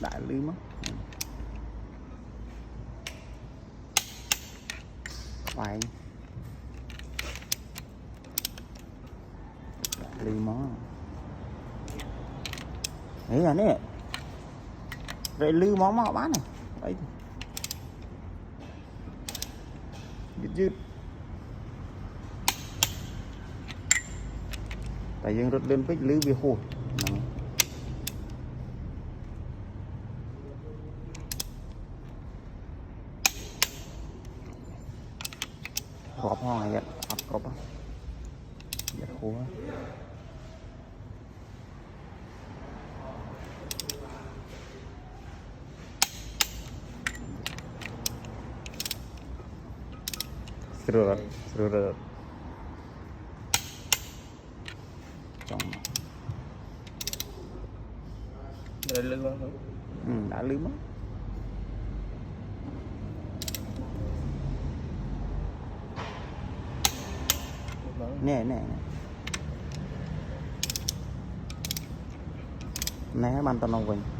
đại lưới mất phải lưới mó đấy là nè vậy lưới mó mà bán này đấy dứt tại dương rất đơn với lưới bị hụt gọp hoa này ập gọp á giật khô á sửa trong đã lưới mất đã lưới mất nè né bàn tao nông quỳnh